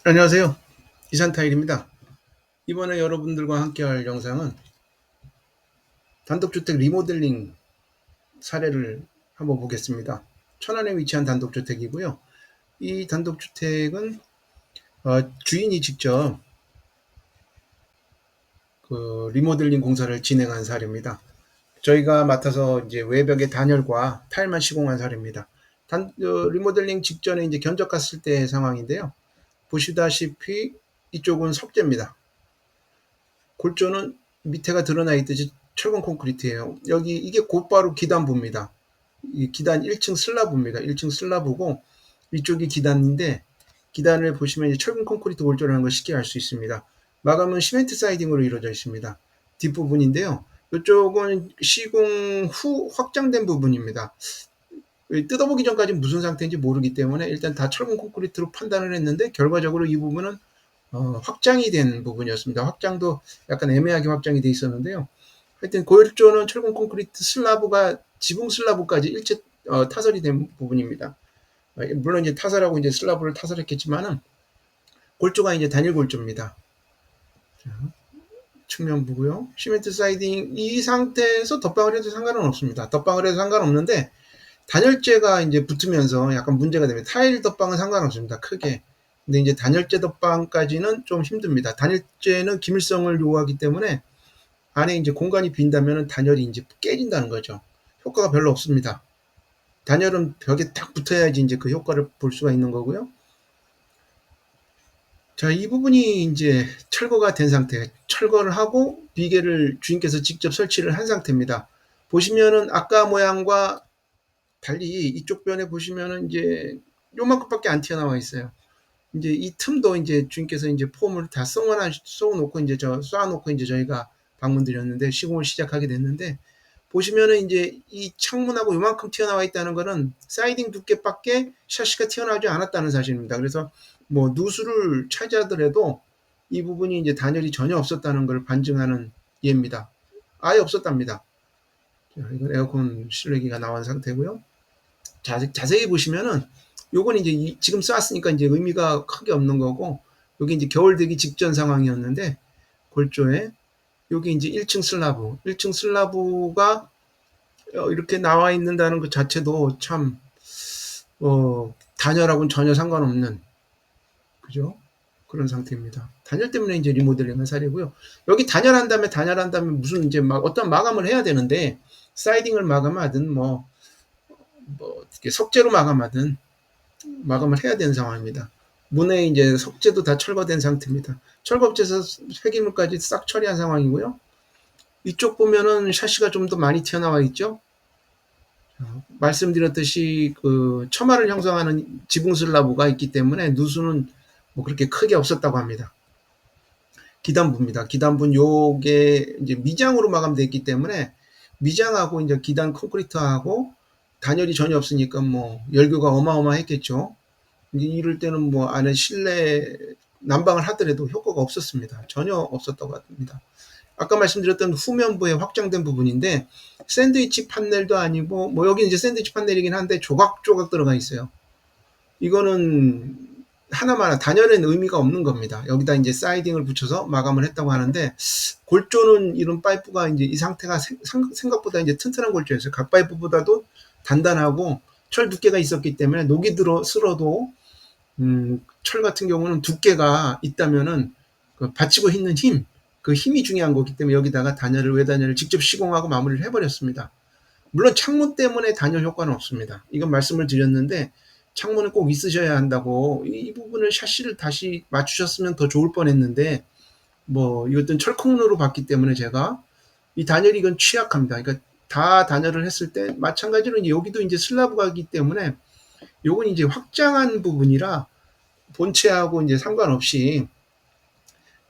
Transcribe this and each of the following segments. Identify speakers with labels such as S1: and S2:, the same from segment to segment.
S1: 안녕하세요. 이산타일입니다. 이번에 여러분들과 함께 할 영상은 단독주택 리모델링 사례를 한번 보겠습니다. 천안에 위치한 단독주택이고요. 이 단독주택은 주인이 직접 그 리모델링 공사를 진행한 사례입니다. 저희가 맡아서 이제 외벽의 단열과 타일만 시공한 사례입니다. 리모델링 직전에 이제 견적 갔을 때 상황인데요. 보시다시피 이쪽은 석재입니다. 골조는 밑에가 드러나 있듯이 철근 콘크리트예요. 여기 이게 곧바로 기단부입니다. 이 기단 1층 슬라브입니다. 1층 슬라브고 이쪽이 기단인데 기단을 보시면 이제 철근 콘크리트 골조라는 걸 쉽게 알 수 있습니다. 마감은 시멘트 사이딩으로 이루어져 있습니다. 뒷부분인데요. 이쪽은 시공 후 확장된 부분입니다. 뜯어보기 전까지 무슨 상태인지 모르기 때문에 일단 다 철근 콘크리트로 판단을 했는데 결과적으로 이 부분은 확장이 된 부분이었습니다. 확장도 약간 애매하게 확장이 돼 있었는데요. 하여튼 골조는 철근 콘크리트 슬라브가 지붕 슬라브까지 일체 타설이 된 부분입니다. 물론 이제 타설하고 이제 슬라브를 타설했겠지만은 골조가 이제 단일 골조입니다. 자, 측면부고요. 시멘트 사이딩 이 상태에서 덧방을 해도 상관은 없습니다. 덧방을 해도 상관없는데 단열재가 이제 붙으면서 약간 문제가 됩니다. 타일 덧방은 상관없습니다. 크게. 근데 이제 단열재 덧방까지는 좀 힘듭니다. 단열재는 기밀성을 요구하기 때문에 안에 이제 공간이 빈다면 단열이 이제 깨진다는 거죠. 효과가 별로 없습니다. 단열은 벽에 딱 붙어야지 이제 그 효과를 볼 수가 있는 거고요. 자, 이 부분이 이제 철거가 된 상태. 철거를 하고 비계를 주인께서 직접 설치를 한 상태입니다. 보시면은 아까 모양과 달리 이쪽 변에 보시면은 이제 요만큼밖에 안 튀어나와 있어요. 이제 이 틈도 이제 주인께서 이제 폼을 다 쏘놓고 이제 쏴놓고 이제 저희가 방문 드렸는데 시공을 시작하게 됐는데 보시면은 이제 이 창문하고 요만큼 튀어나와 있다는 거는 사이딩 두께밖에 샤시가 튀어나오지 않았다는 사실입니다. 그래서 뭐 누수를 차지하더라도 이 부분이 이제 단열이 전혀 없었다는 걸 반증하는 예입니다. 아예 없었답니다. 이건 에어컨 실내기가 나온 상태고요. 자세히 보시면은 요건 이제 지금 쐈으니까 이제 의미가 크게 없는 거고 여기 이제 겨울 되기 직전 상황이었는데 골조에 여기 이제 1층 슬라브, 1층 슬라브가 이렇게 나와 있는다는 것 자체도 참 단열하고는 전혀 상관없는 그죠? 그런 상태입니다. 단열 때문에 이제 리모델링한 사례고요. 여기 단열한 다음에 무슨 이제 막 어떤 마감을 해야 되는데 사이딩을 마감하든 석재로 마감하든 마감을 해야 되는 상황입니다. 문에 이제 석재도 다 철거된 상태입니다. 철거업체에서 폐기물까지 싹 처리한 상황이고요. 이쪽 보면은 샤시가 좀 더 많이 튀어나와 있죠. 말씀드렸듯이 그 처마를 형성하는 지붕 슬라브가 있기 때문에 누수는 뭐 그렇게 크게 없었다고 합니다. 기단부입니다. 기단부는 요게 이제 미장으로 마감되어 있기 때문에 미장하고 이제 기단 콘크리트하고 단열이 전혀 없으니까 뭐 열교가 어마어마했겠죠. 이럴 때는 뭐 안에 실내 난방을 하더라도 효과가 없었습니다. 전혀 없었다고 합니다. 아까 말씀드렸던 후면부에 확장된 부분인데 샌드위치 판넬도 아니고 뭐 여기 이제 샌드위치 판넬이긴 한데 조각조각 들어가 있어요. 이거는 하나만 단열엔 의미가 없는 겁니다. 여기다 이제 사이딩을 붙여서 마감을 했다고 하는데 골조는 이런 파이프가 이제 이 상태가 생각보다 이제 튼튼한 골조였어요. 각 파이프보다도 단단하고 철 두께가 있었기 때문에 녹이 쓸어도 철 같은 경우는 두께가 있다면은 그 받치고 있는 힘, 그 힘이 중요한 거기 때문에 여기다가 외단열을 직접 시공하고 마무리를 해버렸습니다. 물론 창문 때문에 단열 효과는 없습니다. 이건 말씀을 드렸는데 창문은 꼭 있으셔야 한다고 이 부분을 샤시를 다시 맞추셨으면 더 좋을 뻔했는데 뭐 이것도 철콩으로 봤기 때문에 제가 이 단열이 이건 취약합니다. 그러니까 다 단열을 했을 때 마찬가지로 여기도 이제 슬라브가기 때문에 요건 이제 확장한 부분이라 본체하고 이제 상관없이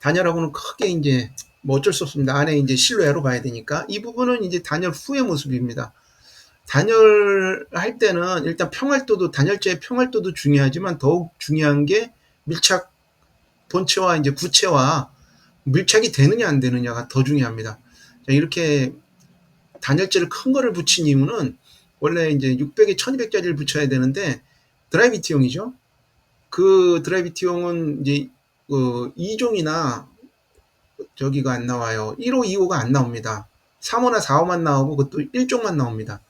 S1: 단열하고는 크게 이제 뭐 어쩔 수 없습니다. 안에 이제 실외로 봐야 되니까 이 부분은 이제 단열 후의 모습입니다. 단열할 때는 일단 단열재의 평활도도 중요하지만 더욱 중요한 게 밀착 본체와 이제 구체와 밀착이 되느냐 안 되느냐가 더 중요합니다. 이렇게 단열재를 큰 거를 붙인 이유는 원래 이제 600에 1200짜리를 붙여야 되는데 드라이비트용이죠. 그 드라이비티용은 이제 2종이나 저기가 안 나와요. 1호, 2호가 안 나옵니다. 3호나 4호만 나오고 그것도 1종만 나옵니다.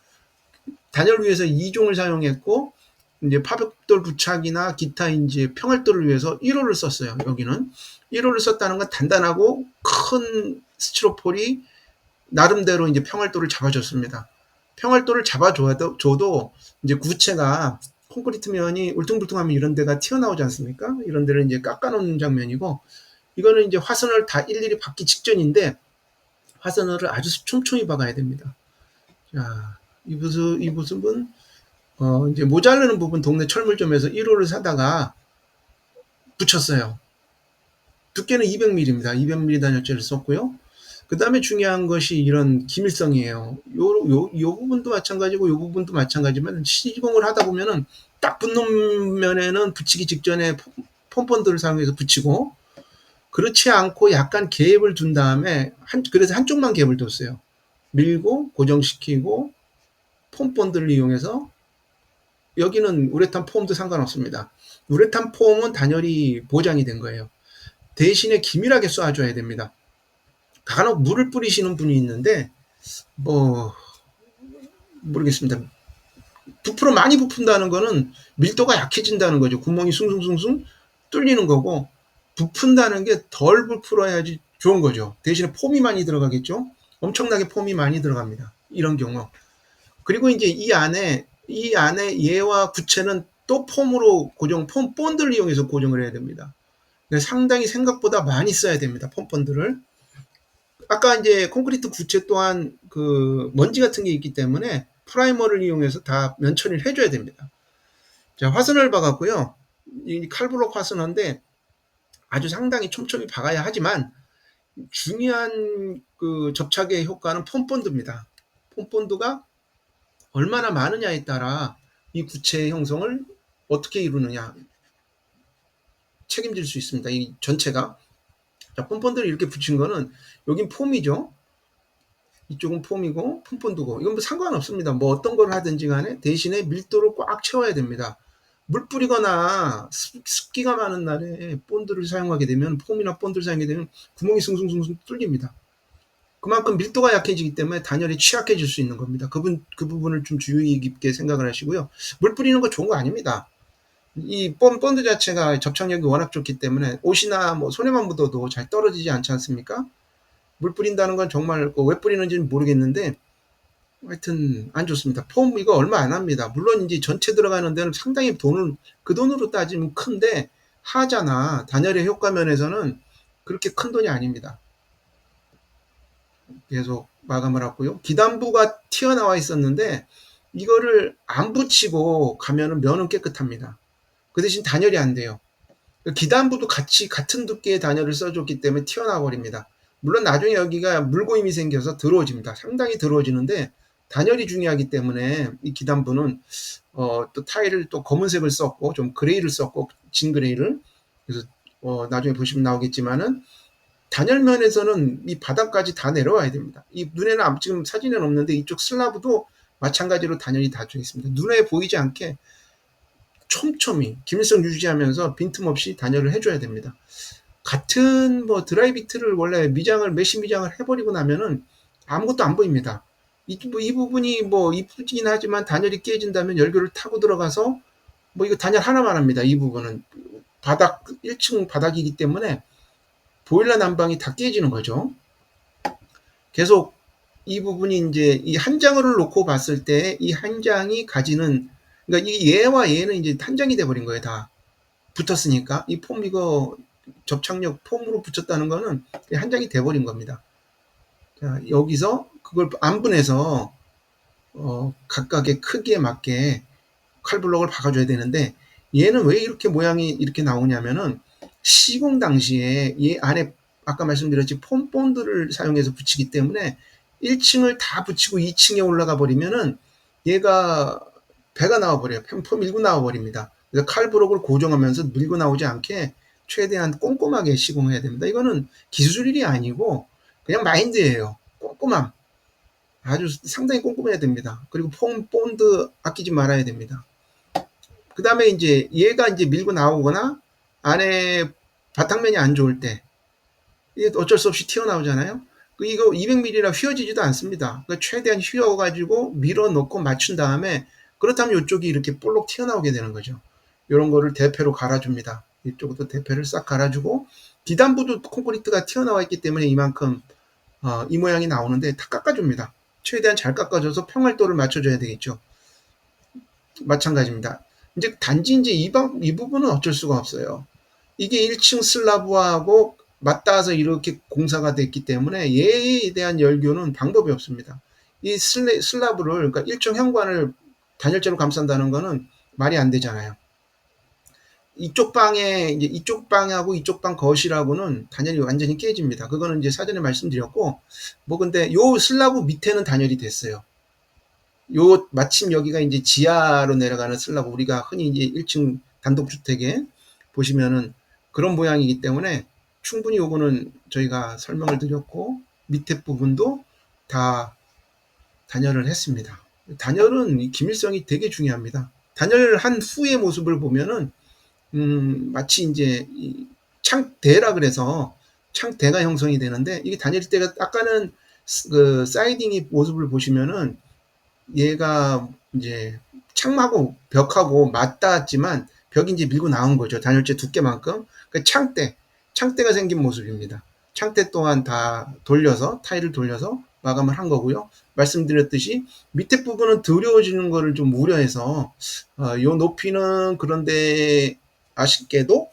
S1: 단열 위해서 2종을 사용했고 이제 파벽돌 부착이나 기타 이제 평활돌을 위해서 1호를 썼어요. 여기는 1호를 썼다는 건 단단하고 큰 스티로폴이 나름대로 이제 평활돌을 잡아줬습니다. 평활돌을 잡아줘도 이제 구체가 콘크리트 면이 울퉁불퉁하면 이런 데가 튀어나오지 않습니까? 이런 데를 이제 깎아놓는 장면이고, 이거는 이제 화선을 다 일일이 박기 직전인데 화선을 아주 촘촘히 박아야 됩니다. 자, 이 모습은 이제 모자르는 부분 동네 철물점에서 1호를 사다가 붙였어요. 두께는 200mm입니다. 200mm 단열재를 썼고요. 그 다음에 중요한 것이 이런 기밀성이에요. 요 부분도 마찬가지고 요 부분도 마찬가지지만 시공을 하다 보면은 딱 붙는 면에는 붙이기 직전에 폼본드를 사용해서 붙이고, 그렇지 않고 약간 갭을 둔 다음에 그래서 한쪽만 갭을 뒀어요. 밀고 고정시키고 폼본드를 이용해서, 여기는 우레탄 폼도 상관없습니다. 우레탄 폼은 단열이 보장이 된 거예요. 대신에 기밀하게 쏴줘야 됩니다. 간혹 물을 뿌리시는 분이 있는데 뭐 모르겠습니다. 부풀어 많이 부푼다는 거는 밀도가 약해진다는 거죠. 구멍이 숭숭숭숭 뚫리는 거고, 부푼다는 게 덜 부풀어야지 좋은 거죠. 대신에 폼이 많이 들어가겠죠. 엄청나게 폼이 많이 들어갑니다. 이런 경우. 그리고 이제 이 안에 얘와 구체는 또 폼으로 폼 본드를 이용해서 고정을 해야 됩니다. 상당히 생각보다 많이 써야 됩니다. 폼 본드를. 아까 이제 콘크리트 구체 또한 그 먼지 같은 게 있기 때문에 프라이머를 이용해서 다 면 처리를 해줘야 됩니다. 자, 화선을 박았고요. 이 칼블록 화선인데 아주 상당히 촘촘히 박아야 하지만 중요한 그 접착의 효과는 폼본드입니다. 폼본드가 얼마나 많으냐에 따라 이 구체의 형성을 어떻게 이루느냐 책임질 수 있습니다. 이 전체가. 자, 폼본드를 이렇게 붙인 거는 여긴 폼이죠. 이쪽은 폼이고 폼본드고, 이건 뭐 상관없습니다. 뭐 어떤 걸 하든지 간에 대신에 밀도를 꽉 채워야 됩니다. 물 뿌리거나 습기가 많은 날에 본드를 사용하게 되면, 폼이나 본드를 사용하게 되면 구멍이 숭숭숭숭 뚫립니다. 그만큼 밀도가 약해지기 때문에 단열이 취약해질 수 있는 겁니다. 그 부분을 좀 주의 깊게 생각을 하시고요. 물 뿌리는 거 좋은 거 아닙니다. 이 본드 자체가 접착력이 워낙 좋기 때문에 옷이나 뭐 손에만 묻어도 잘 떨어지지 않지 않습니까? 물 뿌린다는 건 정말 왜 뿌리는지는 모르겠는데 하여튼 안 좋습니다. 폼 이거 얼마 안 합니다. 물론 이제 전체 들어가는 데는 상당히 그 돈으로 따지면 큰데, 하자나 단열의 효과 면에서는 그렇게 큰 돈이 아닙니다. 계속 마감을 하고요. 기단부가 튀어나와 있었는데 이거를 안 붙이고 가면은 면은 깨끗합니다. 그 대신 단열이 안 돼요. 기단부도 같은 두께의 단열을 써줬기 때문에 튀어나와 버립니다. 물론 나중에 여기가 물고임이 생겨서 더러워집니다. 상당히 더러워지는데 단열이 중요하기 때문에 이 기단부는 또 타일을 또 검은색을 썼고 좀 그레이를 썼고 진 그레이를. 그래서 나중에 보시면 나오겠지만은 단열면에서는 이 바닥까지 다 내려와야 됩니다. 이 눈에는 지금 사진에는 없는데 이쪽 슬라브도 마찬가지로 단열이 다 되어 있습니다. 눈에 보이지 않게 촘촘히 기밀성 유지하면서 빈틈없이 단열을 해줘야 됩니다. 같은 뭐 드라이비트를 원래 메쉬 미장을 해버리고 나면은 아무것도 안 보입니다. 이 부분이 뭐 이쁘긴 하지만 단열이 깨진다면 열교를 타고 들어가서 뭐 이거 단열 하나만 합니다. 이 부분은 1층 바닥이기 때문에 보일러 난방이 다 깨지는 거죠. 계속 이 부분이 이제 이 한 장을 놓고 봤을 때 이 한 장이 가지는, 그러니까 이 얘와 얘는 이제 한 장이 돼버린 거예요. 다 붙었으니까. 이 폼 이거 접착력 폼으로 붙였다는 거는 한 장이 돼버린 겁니다. 자, 여기서 그걸 안분해서 각각의 크기에 맞게 칼블록을 박아줘야 되는데, 얘는 왜 이렇게 모양이 이렇게 나오냐면은 시공 당시에 얘 안에 아까 말씀드렸지 폼 본드를 사용해서 붙이기 때문에 1층을 다 붙이고 2층에 올라가 버리면은 얘가 배가 나와 버려요. 폼 밀고 나와 버립니다. 그래서 칼블록을 고정하면서 밀고 나오지 않게 최대한 꼼꼼하게 시공해야 됩니다. 이거는 기술일이 아니고 그냥 마인드예요. 꼼꼼함. 아주 상당히 꼼꼼해야 됩니다. 그리고 폼 본드 아끼지 말아야 됩니다. 그 다음에 이제 얘가 이제 밀고 나오거나 안에 바탕면이 안 좋을 때 이게 어쩔 수 없이 튀어나오잖아요. 이거 200mm라 휘어지지도 않습니다. 그러니까 최대한 휘어가지고 밀어넣고 맞춘 다음에 그렇다면 이쪽이 이렇게 볼록 튀어나오게 되는 거죠. 이런 거를 대패로 갈아줍니다. 이쪽도 대패를 싹 갈아주고 기단부도 콘크리트가 튀어나와 있기 때문에 이만큼 이 모양이 나오는데 다 깎아줍니다. 최대한 잘 깎아줘서 평활도를 맞춰줘야 되겠죠. 마찬가지입니다. 이제 단지 이제 이 부분은 어쩔 수가 없어요. 이게 1층 슬라브하고 맞닿아서 이렇게 공사가 됐기 때문에 얘에 대한 열교는 방법이 없습니다. 이 슬라브를 그러니까 1층 현관을 단열재로 감싼다는 거는 말이 안 되잖아요. 이쪽 방에 이제 이쪽 방하고 이쪽 방 거실하고는 단열이 완전히 깨집니다. 그거는 이제 사전에 말씀드렸고 뭐 근데 요 슬라브 밑에는 단열이 됐어요. 요 마침 여기가 이제 지하로 내려가는 슬라브 우리가 흔히 이제 1층 단독주택에 보시면은 그런 모양이기 때문에 충분히 요거는 저희가 설명을 드렸고 밑에 부분도 다 단열을 했습니다. 단열은 기밀성이 되게 중요합니다. 단열한 후의 모습을 보면은 마치 이제 창대라 그래서 창대가 형성이 되는데 이게 단열일 때가 아까는 그 사이딩의 모습을 보시면은 얘가 이제 창하고 벽하고 맞닿았지만 벽이 이제 밀고 나온 거죠. 단열재 두께만큼. 그 창대가 생긴 모습입니다. 창대 또한 다 돌려서 타일을 돌려서 마감을 한 거고요. 말씀드렸듯이 밑에 부분은 드러워지는 거를 좀 우려해서 요 높이는 그런데 아쉽게도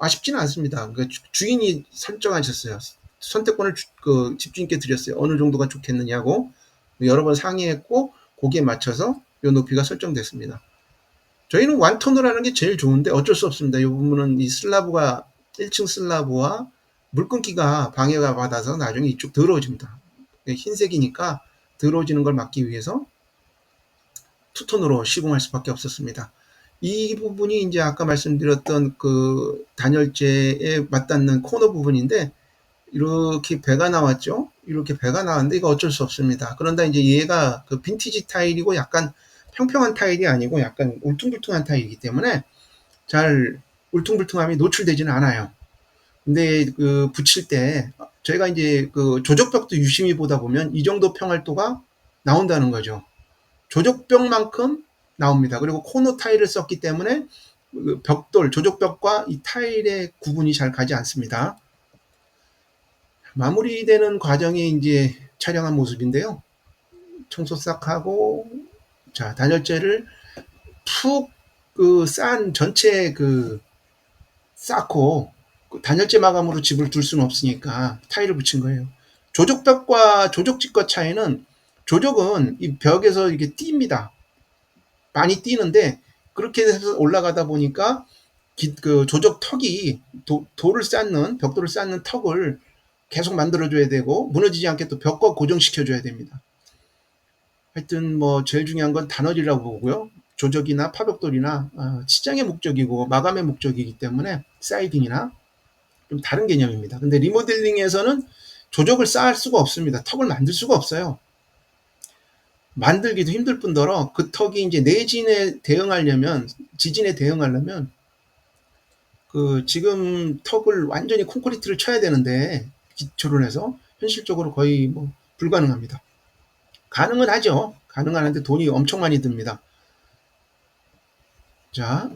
S1: 아쉽지는 않습니다. 그러니까 주인이 설정하셨어요. 선택권을 그 집주인께 드렸어요. 어느 정도가 좋겠느냐고 여러 번 상의했고 거기에 맞춰서 요 높이가 설정됐습니다. 저희는 완톤을 하는 게 제일 좋은데 어쩔 수 없습니다. 이 부분은 이 슬라브가 1층 슬라브와 물끈기가 방해가 받아서 나중에 이쪽 더러워집니다. 흰색이니까 더러워지는 걸 막기 위해서 투톤으로 시공할 수밖에 없었습니다. 이 부분이 이제 아까 말씀드렸던 그 단열재에 맞닿는 코너 부분인데 이렇게 배가 나왔죠. 이렇게 배가 나왔는데 이거 어쩔 수 없습니다. 그런데 이제 얘가 그 빈티지 타일이고 약간 평평한 타일이 아니고 약간 울퉁불퉁한 타일이기 때문에 잘 울퉁불퉁함이 노출되지는 않아요. 근데 그 붙일 때 저희가 이제 그 조적벽도 유심히 보다 보면 이 정도 평활도가 나온다는 거죠. 조적벽만큼 나옵니다. 그리고 코너 타일을 썼기 때문에 그 벽돌, 조적벽과 이 타일의 구분이 잘 가지 않습니다. 마무리되는 과정이 이제 촬영한 모습인데요. 청소 싹 하고, 자, 단열재를 푹 그 싼 전체 그 쌓고 단열재 마감으로 집을 둘 수는 없으니까 타일을 붙인 거예요. 조적벽과 조적집과 차이는 조적은 이 벽에서 이게 뜁니다. 많이 뛰는데 그렇게 해서 올라가다 보니까 그 조적 턱이 돌을 쌓는 벽돌을 쌓는 턱을 계속 만들어줘야 되고 무너지지 않게 또 벽과 고정시켜줘야 됩니다. 하여튼 뭐 제일 중요한 건 단열이라고 보고요. 조적이나 파벽돌이나 치장의 목적이고 마감의 목적이기 때문에 사이딩이나 좀 다른 개념입니다. 근데 리모델링에서는 조적을 쌓을 수가 없습니다. 턱을 만들 수가 없어요. 만들기도 힘들 뿐더러 그 턱이 이제 내진에 대응하려면 지진에 대응하려면 그 지금 턱을 완전히 콘크리트를 쳐야 되는데 기초를 해서 현실적으로 거의 뭐 불가능합니다. 가능은 하죠. 가능하는데 돈이 엄청 많이 듭니다. 자,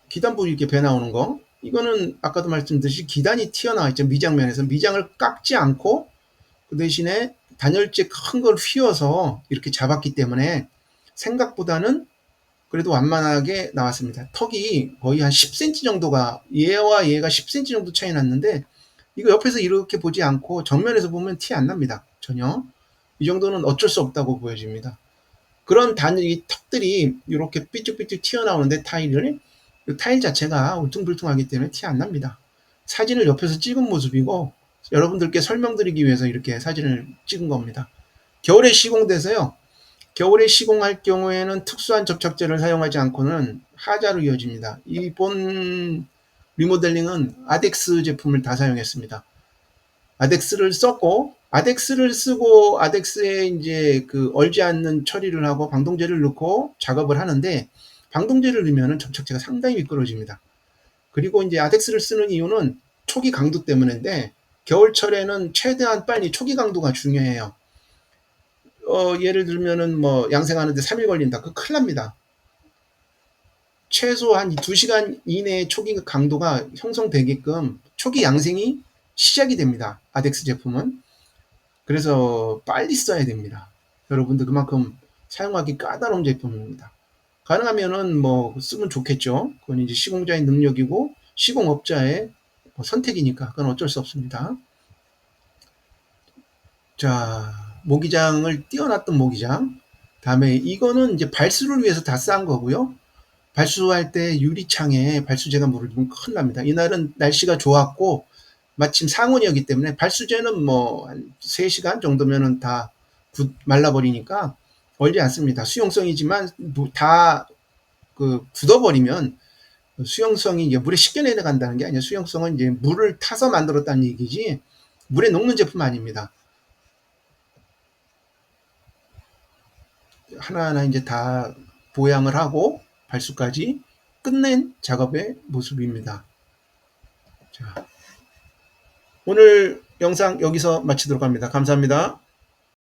S1: 기단부 이렇게 배 나오는 거. 이거는 아까도 말씀드렸듯이 기단이 튀어나와 있죠. 미장면에서. 미장을 깎지 않고 그 대신에 단열재 큰 걸 휘어서 이렇게 잡았기 때문에 생각보다는 그래도 완만하게 나왔습니다. 턱이 거의 한 10cm 정도가 얘와 얘가 10cm 정도 차이 났는데 이거 옆에서 이렇게 보지 않고 정면에서 보면 티 안 납니다. 전혀. 이 정도는 어쩔 수 없다고 보여집니다. 그런 이 턱들이 이렇게 삐쭉삐쭉 튀어나오는데 타일 자체가 울퉁불퉁하기 때문에 티 안 납니다. 사진을 옆에서 찍은 모습이고 여러분들께 설명드리기 위해서 이렇게 사진을 찍은 겁니다. 겨울에 시공돼서요. 겨울에 시공할 경우에는 특수한 접착제를 사용하지 않고는 하자로 이어집니다. 이번 리모델링은 아덱스 제품을 다 사용했습니다. 아덱스를 썼고 아덱스를 쓰고 아덱스에 이제 그 얼지 않는 처리를 하고 방동제를 넣고 작업을 하는데 방동제를 넣으면 접착제가 상당히 미끄러집니다. 그리고 이제 아덱스를 쓰는 이유는 초기 강도 때문인데 겨울철에는 최대한 빨리 초기 강도가 중요해요. 예를 들면은 뭐 양생하는데 3일 걸린다. 그거 큰일 납니다. 최소 한 2시간 이내에 초기 강도가 형성되게끔 초기 양생이 시작이 됩니다. 아덱스 제품은. 그래서 빨리 써야 됩니다. 여러분들 그만큼 사용하기 까다로운 제품입니다. 가능하면은 뭐 쓰면 좋겠죠. 그건 이제 시공자의 능력이고 시공업자의 선택이니까 그건 어쩔 수 없습니다. 자, 모기장을 띄워놨던 모기장. 다음에 이거는 이제 발수를 위해서 다 싼 거고요. 발수할 때 유리창에 발수제가 물을 넣으면 큰일 납니다. 이날은 날씨가 좋았고 마침 상온이었기 때문에 발수제는 뭐 한 3시간 정도면은 다 말라버리니까 얼지 않습니다. 수용성이지만 다 굳어버리면 수용성이 이제 물에 쉽게 내려간다는 게 아니라 수용성은 이제 물을 타서 만들었다는 얘기지 물에 녹는 제품 아닙니다. 하나하나 이제 다 보양을 하고 발수까지 끝낸 작업의 모습입니다. 자, 오늘 영상 여기서 마치도록 합니다. 감사합니다.